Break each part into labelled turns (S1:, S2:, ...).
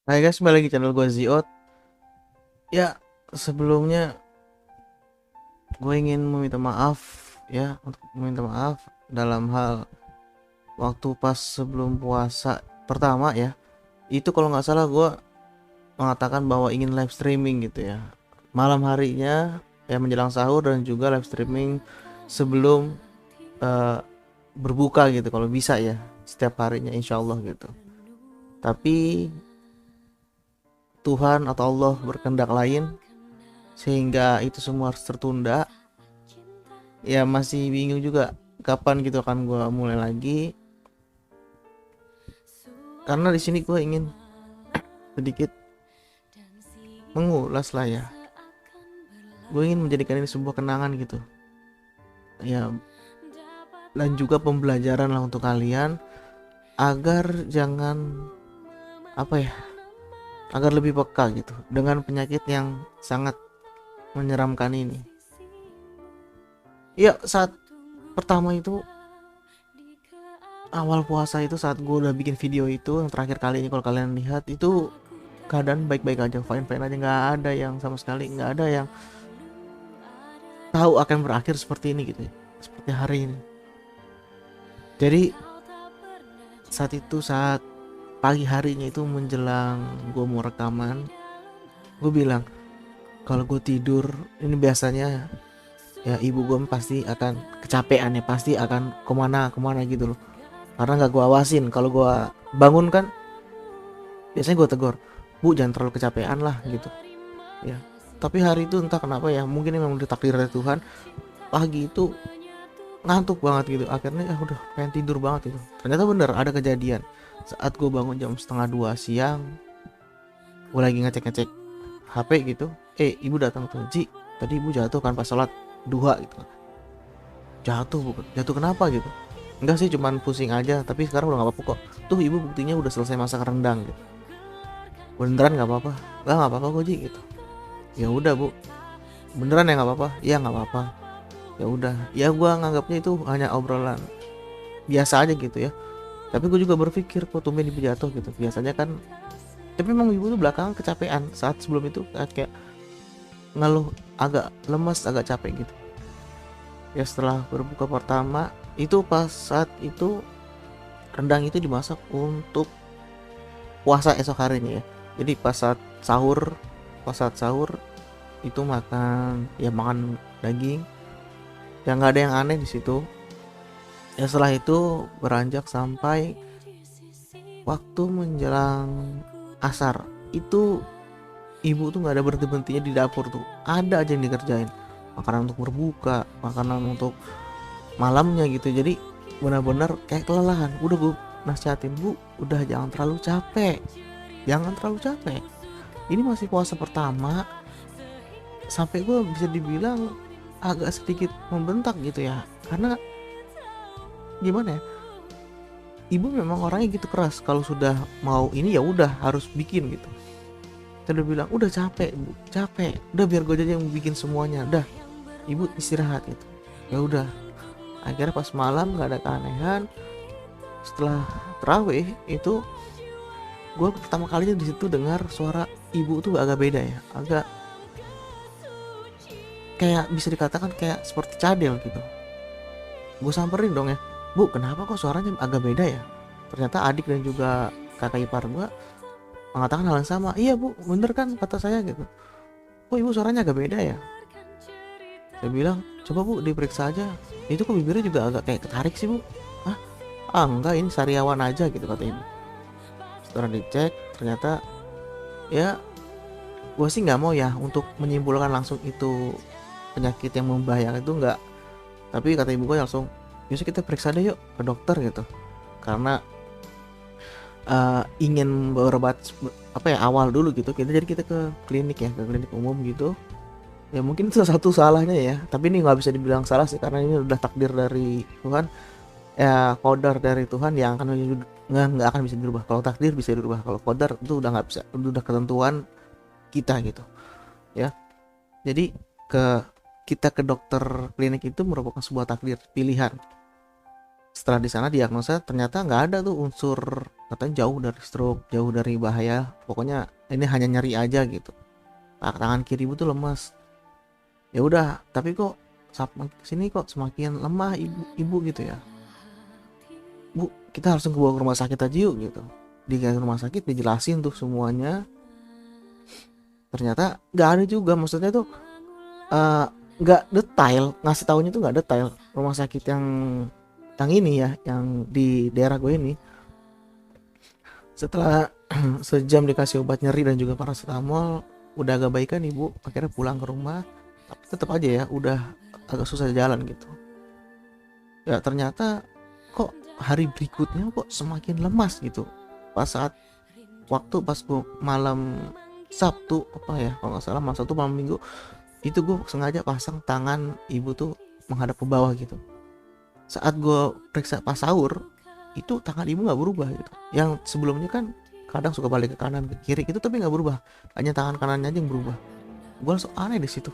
S1: Hai guys, kembali lagi channel gue Ziot. Ya, sebelumnya gue ingin meminta maaf untuk meminta maaf dalam hal waktu pas sebelum puasa pertama ya. Itu kalau nggak salah gue mengatakan bahwa ingin live streaming gitu ya. Malam harinya ya menjelang sahur dan juga live streaming sebelum eh, berbuka gitu kalau bisa ya. Setiap harinya insya Allah gitu. Tapi Tuhan atau Allah berkehendak lain sehingga itu semua harus tertunda. Ya masih bingung juga kapan gitu akan gue mulai lagi, karena di sini gue ingin sedikit mengulas lah ya. Gue ingin menjadikan ini sebuah kenangan gitu ya, dan juga pembelajaran lah untuk kalian agar jangan apa ya, agar lebih peka gitu dengan penyakit yang sangat menyeramkan ini. Ya saat pertama itu, awal puasa itu, saat gue udah bikin video itu yang terakhir kali ini, kalau kalian lihat itu keadaan baik-baik aja, fine-fine aja, nggak ada yang sama sekali, nggak ada yang tahu akan berakhir seperti ini gitu ya, seperti hari ini. Jadi saat pagi harinya itu menjelang gue mau rekaman, gue bilang kalau gue tidur ini biasanya ya ibu gue pasti akan kecapean ya, pasti akan kemana gitu loh, karena nggak gue awasin. Kalau gue bangun kan biasanya gue tegur, bu jangan terlalu kecapean lah gitu ya. Tapi hari itu entah kenapa ya, mungkin memang udah takdir dari Tuhan, pagi itu ngantuk banget gitu, akhirnya ya udah pengen tidur banget itu. Ternyata bener ada kejadian saat gue bangun jam setengah 2 siang, gue lagi ngecek HP gitu, ibu datang tuh, Ji tadi ibu jatuh kan pas sholat duha gitu. Jatuh, bukan jatuh kenapa gitu, enggak sih cuman pusing aja, tapi sekarang udah nggak apa-apa kok, tuh ibu buktinya udah selesai masak rendang gitu. Beneran nggak apa-apa? Nggak apa-apa kok Ji gitu. Ya udah bu, beneran ya nggak apa-apa? Ya nggak apa-apa. Ya udah, ya gue nganggapnya itu hanya obrolan biasa aja gitu ya. Tapi gue juga berpikir kok tumben ibu jatuh gitu, biasanya kan. Tapi memang ibu tuh belakangan kecapean, saat sebelum itu kayak ngeluh agak lemas, agak capek gitu ya. Setelah berbuka pertama itu, pas saat itu rendang itu dimasak untuk puasa esok harinya ya. Jadi pas saat sahur itu makan daging, ya nggak ada yang aneh di situ ya. Setelah itu beranjak sampai waktu menjelang asar itu, ibu tuh nggak ada berhenti berhentinya di dapur tuh, ada aja yang dikerjain, makanan untuk berbuka, makanan untuk malamnya gitu. Jadi benar-benar kayak kelelahan. Udah gue nasihatin, bu udah jangan terlalu capek, ini masih puasa pertama. Sampai gue bisa dibilang agak sedikit membentak gitu ya, karena gimana ya, ibu memang orangnya gitu keras, kalau sudah mau ini ya udah harus bikin gitu. Saya udah bilang udah capek bu, capek, udah biar gue aja yang bikin semuanya, udah ibu istirahat gitu. Ya udah, akhirnya pas malam nggak ada keanehan. Setelah terawih itu, gue pertama kalinya di situ dengar suara ibu tuh agak beda ya, agak kayak bisa dikatakan kayak seperti cadel gitu. Gue samperin dong ya, bu kenapa kok suaranya agak beda ya. Ternyata adik dan juga kakak ipar gue mengatakan hal yang sama. Iya bu, bener kan kata saya gitu, kok ibu suaranya agak beda ya. Saya bilang coba bu diperiksa aja, itu kok bibirnya juga agak kayak ketarik sih bu. Hah? Enggak, ini sariawan aja gitu kata ibu. Setelah dicek ternyata ya, gue sih nggak mau ya untuk menyimpulkan langsung itu penyakit yang membahayakan itu, enggak. Tapi kata ibu gue langsung, yuk kita periksa deh yuk ke dokter gitu, karena ingin berobat apa ya awal dulu gitu. Jadi kita ke klinik ya, ke klinik umum gitu ya. Mungkin itu satu salahnya ya, tapi ini nggak bisa dibilang salah sih, karena ini udah takdir dari Tuhan ya, kodar dari Tuhan yang akan nggak akan bisa dirubah. Kalau takdir bisa dirubah, kalau kodar itu udah nggak bisa, udah ketentuan kita gitu ya. Jadi kita ke dokter klinik itu merupakan sebuah takdir pilihan. setelah di sana diagnosa ternyata nggak ada tuh unsur, katanya jauh dari stroke, jauh dari bahaya, pokoknya ini hanya nyeri aja gitu. Tangan kiri ibu tuh lemas. Ya udah, tapi kok sini kok semakin lemah ibu gitu ya. Bu, kita langsung bawa ke rumah sakit aja yuk gitu. Di rumah sakit dijelasin tuh semuanya. Ternyata nggak ada juga, maksudnya tuh eh, nggak detail, ngasih taunya tuh nggak detail. Rumah sakit yang ini ya, yang di daerah gue ini, setelah sejam dikasih obat nyeri dan juga paracetamol, udah agak baikan ibu, akhirnya pulang ke rumah. Tapi tetap aja ya, udah agak susah jalan gitu. Ya ternyata kok hari berikutnya kok semakin lemas gitu. Pas saat pas gue malam Sabtu apa ya, kalau nggak salah malam Sabtu malam Minggu, itu gue sengaja pasang tangan ibu tuh menghadap ke bawah gitu. Saat gue periksa pas sahur, itu tangan ibu nggak berubah gitu. Yang sebelumnya kan kadang suka balik ke kanan ke kiri gitu, tapi nggak berubah, hanya tangan kanannya aja yang berubah. Gue langsung aneh di situ.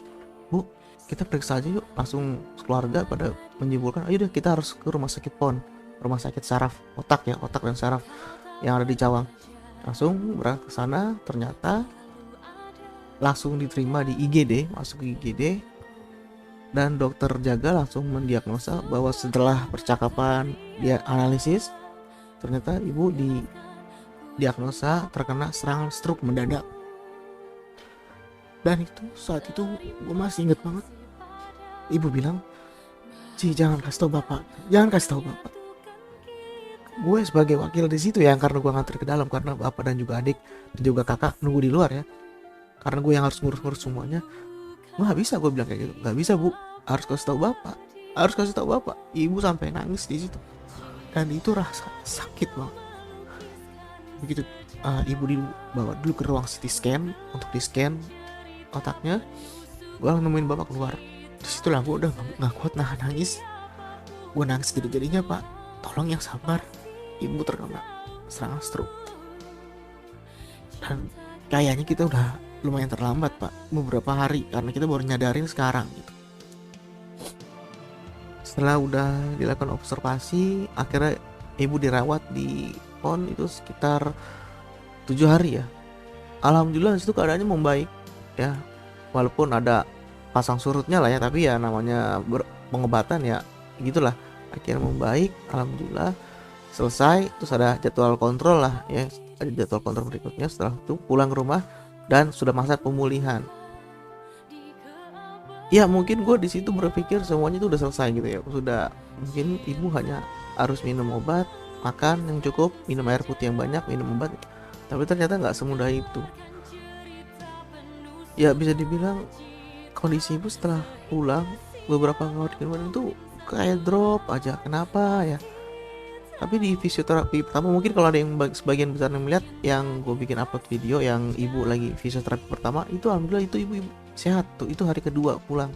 S1: Bu, kita periksa aja yuk. Langsung keluarga pada menyimpulkan, ayo deh kita harus ke rumah sakit PON, rumah sakit saraf otak ya, otak dan saraf yang ada di Cawang. Langsung berangkat ke sana, ternyata langsung diterima di IGD, masuk ke IGD, dan dokter jaga langsung mendiagnosa bahwa setelah percakapan dia analisis, ternyata ibu diagnosa terkena serangan stroke mendadak. Dan itu saat itu gue masih inget banget, ibu bilang, Ci, jangan kasih tau bapak, jangan kasih tau bapak. Gue sebagai wakil di situ ya, karena gue nganter ke dalam karena bapak dan juga adik dan juga kakak nunggu di luar ya, karena gue yang harus ngurus-ngurus semuanya. Nggak bisa, gue bilang kayak gitu, nggak bisa bu, harus kasih tahu bapak, harus kasih tahu bapak. Ibu sampai nangis di situ, dan itu rasa sakit banget. Begitu ibu dibawa dulu ke ruang CT scan untuk di scan otaknya, gue nemuin bapak keluar. Di situ lah gue udah nggak kuat nahan nangis. Gue nangis gede-gedenya, pak, tolong yang sabar, ibu terkena serangan stroke. Dan kayaknya kita udah lumayan terlambat pak, beberapa hari, karena kita baru nyadarin sekarang gitu. Setelah udah dilakukan observasi, akhirnya ibu dirawat di PON itu sekitar 7 hari ya. Alhamdulillah itu keadaannya membaik ya, walaupun ada pasang surutnya lah ya, tapi ya namanya pengobatan ya gitulah. Akhirnya membaik, alhamdulillah. Selesai, terus ada jadwal kontrol lah ya, ada jadwal kontrol berikutnya. Setelah itu pulang ke rumah dan sudah masa pemulihan. Ya mungkin gue di situ berpikir semuanya itu udah selesai gitu ya, sudah, mungkin ibu hanya harus minum obat, makan yang cukup, minum air putih yang banyak, minum obat. Tapi ternyata nggak semudah itu. Ya bisa dibilang kondisi ibu setelah pulang beberapa hari kemudian itu kayak drop aja. Kenapa ya? Tapi di fisioterapi pertama, mungkin kalau ada yang sebagian besar yang melihat yang gue bikin upload video yang ibu lagi fisioterapi pertama, itu alhamdulillah itu ibu sehat tuh. Itu hari kedua pulang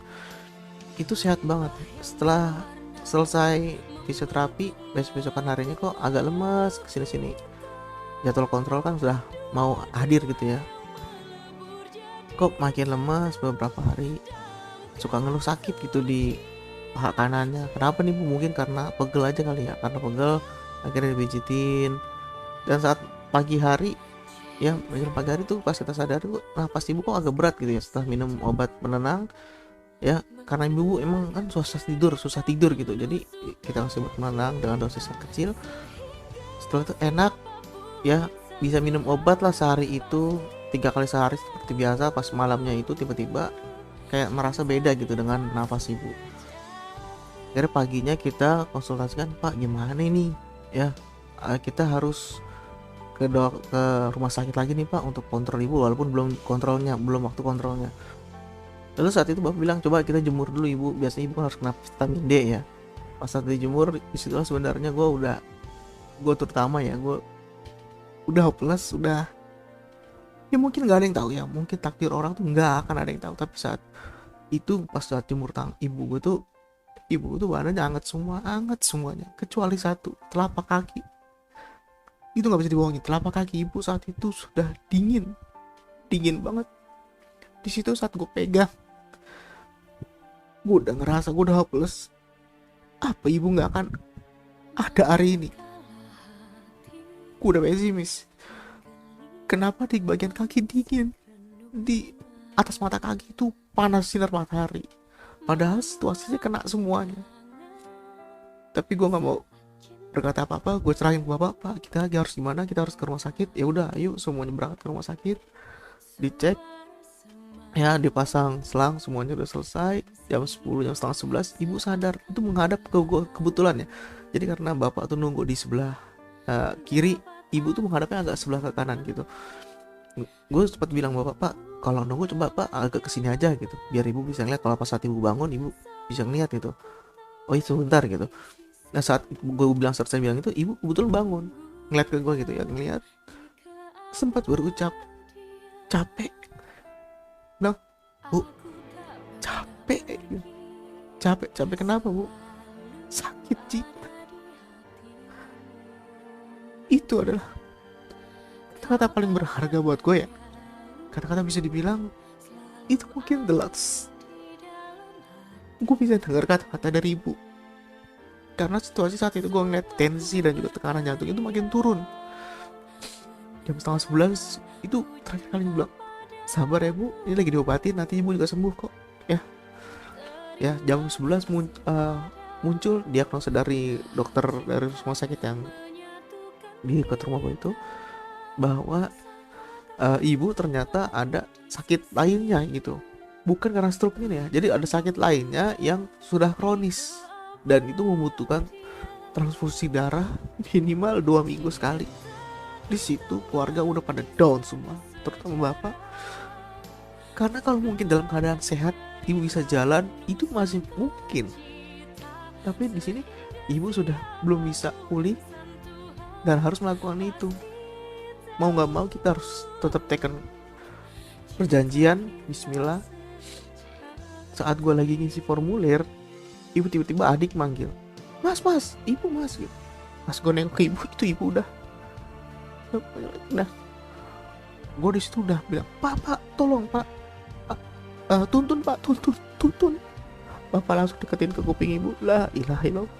S1: itu sehat banget. Setelah selesai fisioterapi, besok-besokan harinya kok agak lemas kesini-sini. Jadwal kontrol kan sudah mau hadir gitu ya, kok makin lemas beberapa hari, suka ngeluh sakit gitu di paha kanannya. Kenapa nih bu? Mungkin karena pegel aja kali ya, karena pegel akhirnya dipijitin. Dan saat pagi hari ya, menjelang pagi hari tuh pas kita sadar tuh napas ibu kok agak berat gitu ya setelah minum obat penenang ya, karena ibu emang kan susah tidur gitu, jadi kita kasih obat penenang dengan dosis yang kecil. Setelah itu enak ya, bisa minum obat lah sehari itu 3 kali sehari seperti biasa. Pas malamnya itu tiba-tiba kayak merasa beda gitu dengan nafas ibu. Akhirnya paginya kita konsultasikan, pak gimana ini ya, kita harus ke rumah sakit lagi nih pak untuk kontrol ibu, walaupun belum waktu kontrolnya. Lalu saat itu bapak bilang, coba kita jemur dulu ibu, biasanya ibu harus kena vitamin D ya. Pas saat dijemur, disitulah sebenarnya gue terutama ya, gue udah hopeless, udah ya mungkin nggak ada yang tahu ya, mungkin takdir orang tuh nggak akan ada yang tahu. Tapi saat itu pas saat jemur tangan ibu tuh badannya anget semuanya, kecuali satu, telapak kaki. Itu nggak bisa dibohongin, telapak kaki ibu saat itu sudah dingin banget. Di situ saat gue pegang, gue udah ngerasa gue udah hopeless. Apa ibu nggak akan ada hari ini gue udah pesimis. Kenapa di bagian kaki dingin, di atas mata kaki itu panas sinar matahari, padahal situasinya kena semuanya. Tapi gue nggak mau berkata apa-apa, gue serahin ke bapak. Pak, kita lagi harus gimana, kita harus ke rumah sakit. Ya udah, ayo semuanya berangkat ke rumah sakit, dicek ya, dipasang selang, semuanya udah selesai. Jam 10, jam setengah 11 ibu sadar. Itu menghadap ke gue kebetulan ya, jadi karena bapak tuh nunggu di sebelah kiri, ibu tuh menghadapnya agak sebelah ke kanan gitu. Gue sempat bilang bapak, Pak, kalau nunggu coba Pak agak kesini aja gitu, biar ibu bisa ngeliat. Kalau pas saat ibu bangun, ibu bisa ngeliat gitu. Oh iya sebentar gitu. Nah saat gue bilang, selesai bilang itu, ibu kebetulan bangun, ngeliat ke gue gitu ya, ngeliat, sempat berucap capek. Bilang, Bu, capek. Capek kenapa Bu? Sakit Ci. Itu adalah kata-kata paling berharga buat gue ya. Kata-kata bisa dibilang itu mungkin the last gue bisa dengar kata-kata dari ibu. Karena situasi saat itu gue ngeliat tensi dan juga tekanan jantung itu makin turun. Jam setengah 11 itu terakhir kali gue bilang, sabar ya Bu, ini lagi diobatin, nanti ibu juga sembuh kok. Ya jam 11 muncul diagnosa dari dokter dari rumah sakit yang di dekat rumah gue itu, bahwa ibu ternyata ada sakit lainnya gitu. Bukan karena stroke ini ya, jadi ada sakit lainnya yang sudah kronis dan itu membutuhkan transfusi darah minimal 2 minggu sekali. Di situ keluarga udah pada down semua, terutama bapak. Karena kalau mungkin dalam keadaan sehat ibu bisa jalan, itu masih mungkin. Tapi di sini ibu sudah belum bisa pulih dan harus melakukan itu. Mau nggak mau kita harus tetap tekan perjanjian. Bismillah. Saat gue lagi ngisi formulir, ibu tiba-tiba adik manggil, Mas, ibu Mas gitu. Pas gue nengok ke ibu, itu ibu udah gue di situ udah bilang, Pak, tolong Pak, tuntun Pak, tuntun. Bapak langsung deketin ke kuping ibu, la ilaha illallah.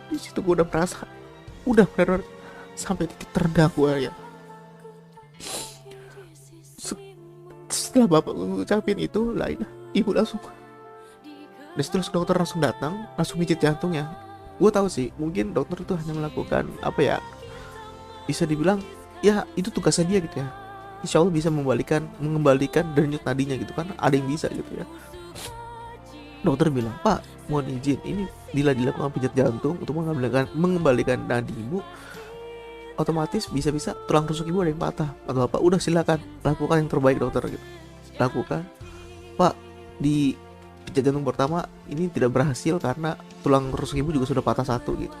S1: Di situ gue udah merasa, udah benar sampai titik terendah gue ya. Setelah bapak ngucapin itu, lah ibu langsung, dan setelah dokter langsung datang, langsung pijit jantungnya. Gue tahu sih, mungkin dokter itu hanya melakukan apa ya, bisa dibilang ya itu tugasnya dia gitu ya. Insya Allah bisa mengembalikan denyut nadinya gitu kan, ada yang bisa gitu ya. Dokter bilang, Pak, mohon izin, ini bila dilakukan pijat jantung untuk mengembalikan nadi ibu, otomatis bisa tulang rusuk ibu ada yang patah. Atau apa, udah silakan lakukan yang terbaik dokter gitu. Lakukan, Pak, di pijat jantung pertama ini tidak berhasil karena tulang rusuk ibu juga sudah patah satu gitu.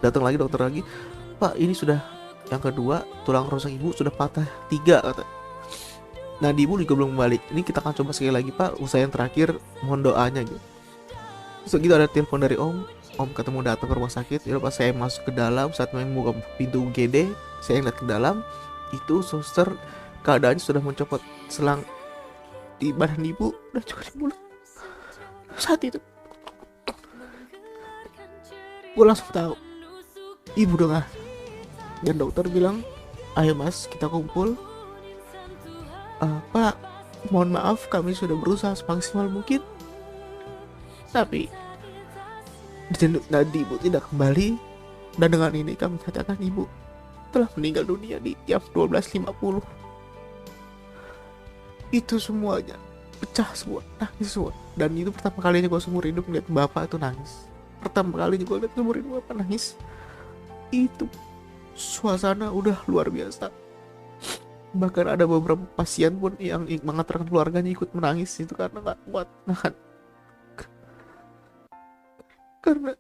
S1: Datang lagi dokter lagi, Pak, ini sudah yang kedua, tulang rusuk ibu sudah patah 3 kata. Nah di ibu juga belum balik. Ini kita akan coba sekali lagi Pak, usaha yang terakhir, mohon doanya gitu. Terus gitu ada telepon dari Om ketemu datang ke rumah sakit. Ya pas saya masuk ke dalam, saat membuka pintu UGD, saya ngeliat ke dalam, itu suster keadaannya sudah mencopot selang di badan ibu dan juga di mulut. Saat itu gue langsung tahu ibu udah nggak. Dan dokter bilang, ayo Mas, kita kumpul. Pak, mohon maaf, kami sudah berusaha semaksimal mungkin, tapi denyut nadi ibu tidak kembali. Dan dengan ini kami katakan ibu telah meninggal dunia di jam 12.50. Itu semuanya pecah semua, nangis semua. Dan itu pertama kalinya gue seumur hidup ngeliat bapak itu nangis. Pertama kalinya gue lihat seumur hidup bapak nangis. Itu suasana udah luar biasa. Bahkan ada beberapa pasien pun yang mengantarkan keluarganya ikut menangis itu karena gak kuat nahan. Karena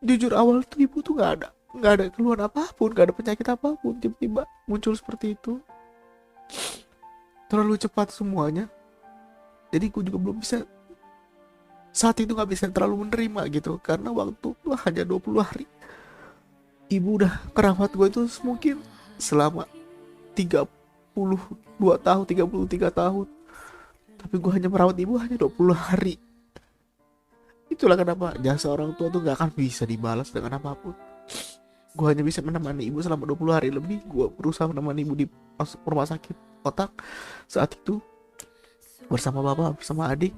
S1: jujur awal tuh ibu tuh gak ada keluhan apapun, gak ada penyakit apapun, tiba-tiba muncul seperti itu. Terlalu cepat semuanya. Jadi gue juga belum bisa, saat itu gak bisa terlalu menerima gitu, karena waktu tuh hanya 20 hari. Ibu udah kerawat gue itu mungkin selama 32 tahun, 33 tahun. Tapi gue hanya merawat ibu hanya 20 hari. Itulah kenapa jasa orang tua tuh gak akan bisa dibalas dengan apapun. Gue hanya bisa menemani ibu selama 20 hari lebih. Gue berusaha menemani ibu di rumah sakit otak saat itu bersama bapak, bersama adik.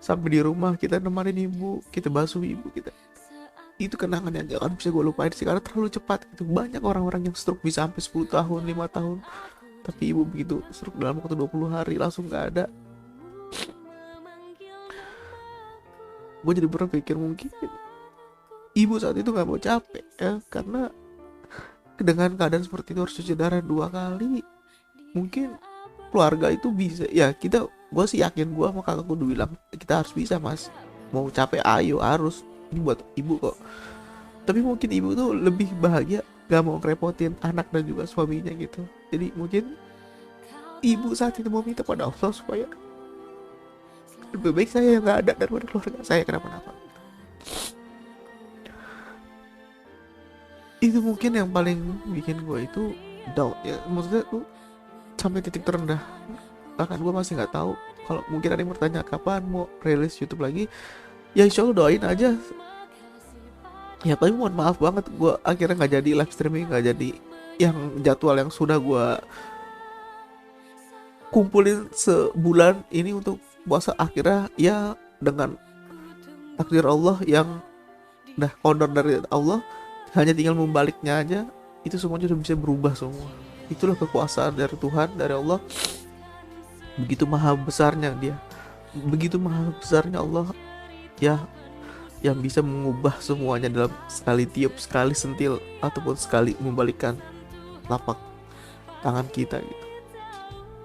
S1: Sampai di rumah kita nemanin ibu, kita basuh ibu kita. Itu kenangan yang gak akan bisa gue lupain sih, karena terlalu cepat. Itu banyak orang-orang yang stroke bisa sampai 10 tahun, 5 tahun. Tapi ibu begitu stroke dalam waktu 20 hari langsung gak ada. Gue jadi berpikir mungkin ibu saat itu gak mau capek ya, karena dengan keadaan seperti itu harus cuci darah 2 kali. Mungkin keluarga itu bisa ya, gue sih yakin, gue sama kakak gue udah bilang kita harus bisa mas, mau capek ayo harus, ini buat ibu kok. Tapi mungkin ibu tuh lebih bahagia gak mau ngerepotin anak dan juga suaminya gitu. Jadi mungkin ibu saat itu mau minta pada Allah supaya lebih baik saya yang gak ada daripada keluarga saya kenapa-napa. Itu mungkin yang paling bikin gue itu down ya, maksudnya tuh sampai titik terendah. Bahkan gue masih nggak tahu, kalau mungkin ada yang bertanya kapan mau rilis YouTube lagi, ya insya Allah doain aja ya. Tapi mohon maaf banget, gue akhirnya nggak jadi live streaming, nggak jadi yang jadwal yang sudah gue kumpulin sebulan ini untuk puasa. Akhirnya ya dengan takdir Allah yang udah kondor dari Allah, hanya tinggal membaliknya aja, itu semuanya udah bisa berubah semua. Itulah kekuasaan dari Tuhan, dari Allah. Begitu maha besarnya dia, begitu maha besarnya Allah ya, yang bisa mengubah semuanya dalam sekali tiup, sekali sentil, ataupun sekali membalikkan telapak tangan kita gitu.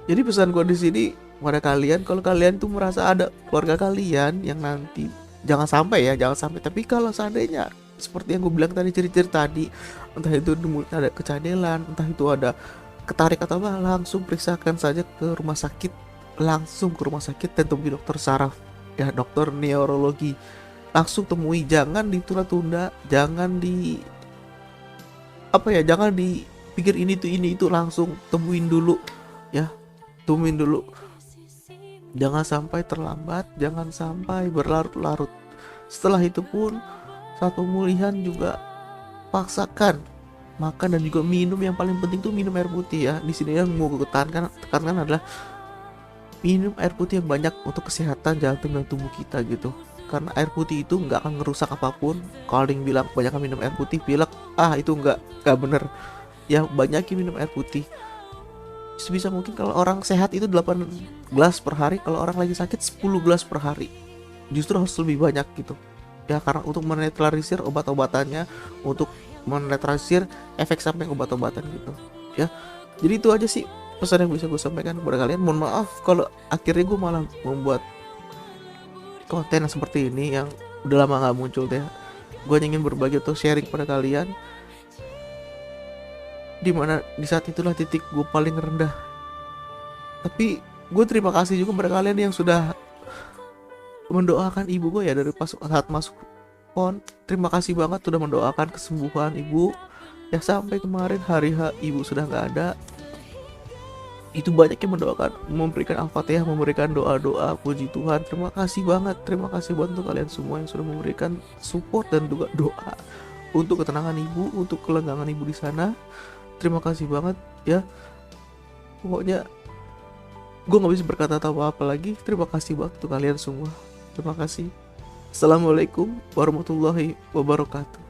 S1: Jadi pesan gue di sini pada kalian, kalau kalian tuh merasa ada keluarga kalian yang nanti, jangan sampai, tapi kalau seandainya seperti yang gue bilang tadi, ciri-ciri tadi, entah itu di mulutnya ada kecadelan, entah itu ada ketarik atau apa, langsung periksakan saja ke rumah sakit, langsung ke rumah sakit dan temui dokter saraf ya, dokter neurologi. Langsung temui, jangan ditunda-tunda, jangan jangan dipikir ini itu, langsung temuin dulu ya, jangan sampai terlambat, jangan sampai berlarut-larut. Setelah itu pun saat pemulihan juga paksakan makan dan juga minum. Yang paling penting tuh minum air putih ya. Di sini yang mau gue tekankan adalah minum air putih yang banyak untuk kesehatan jantung dan tubuh kita gitu. Karena air putih itu nggak akan ngerusak apapun. Kalau ada yang bilang banyak minum air putih, pilek, itu nggak bener ya. Banyakin minum air putih sebisa mungkin. Kalau orang sehat itu 8 gelas per hari, kalau orang lagi sakit 10 gelas per hari. Justru harus lebih banyak gitu ya, karena untuk menetralisir obat-obatannya, untuk menetralisir efek samping obat-obatan gitu ya. Jadi itu aja sih pesan yang bisa gue sampaikan kepada kalian. Mohon maaf kalau akhirnya gue malah membuat konten seperti ini yang udah lama gak muncul deh. Gue ingin berbagi atau sharing kepada kalian, dimana di saat itulah titik gue paling rendah. Tapi gue terima kasih juga kepada kalian yang sudah mendoakan ibu gue ya dari saat masuk pon. Terima kasih banget sudah mendoakan kesembuhan ibu ya. Sampai kemarin hari ibu sudah nggak ada, itu banyak yang mendoakan, memberikan al-fatihah, memberikan doa-doa puji Tuhan. Terima kasih banget, terima kasih buat untuk kalian semua yang sudah memberikan support dan juga doa untuk ketenangan ibu, untuk kelenggangan ibu di sana. Terima kasih banget ya. Pokoknya gue nggak bisa berkata apa lagi. Terima kasih banget untuk kalian semua. Terima kasih. Assalamualaikum warahmatullahi wabarakatuh.